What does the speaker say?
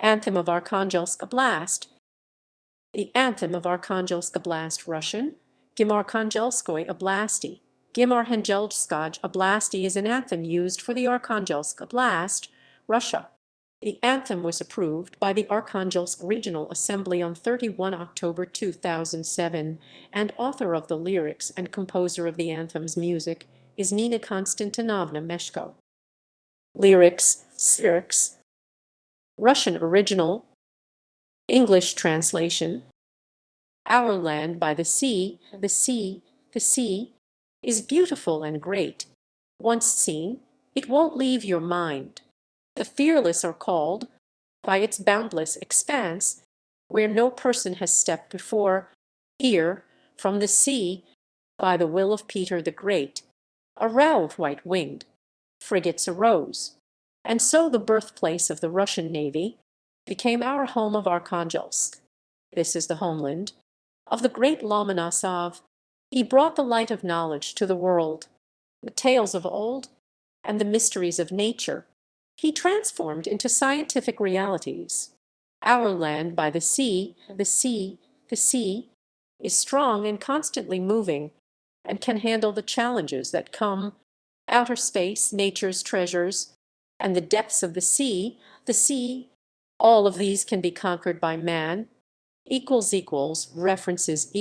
Anthem of Arkhangelsk Oblast. The Anthem of Arkhangelsk Oblast, Russian, Gimn Arhangeljskoj oblasti. Gimn Arhangeljskoj oblasti is an anthem used for the Arkhangelsk Oblast, Russia. The anthem was approved by the Arkhangelsk Regional Assembly on 31 October 2007, and author of the lyrics and composer of the anthem's music is Nina Konstantinovna Meshko. Lyrics. Russian original. English translation. Our land by the sea, the sea is beautiful and great. Once seen, it won't leave your mind. The fearless are called by its boundless expanse, where no person has stepped before. Here, from the sea, by the will of Peter the Great, a row of white-winged frigates arose, and so the birthplace of the Russian Navy became our home of Arkhangelsk. This is the homeland of the great Lomonosov. He brought the light of knowledge to the world, the tales of old, and the mysteries of nature he transformed into scientific realities. Our land by the sea is strong and constantly moving, and can handle the challenges that come. Outer space, nature's treasures, and the depths of the sea, all of these can be conquered by man. References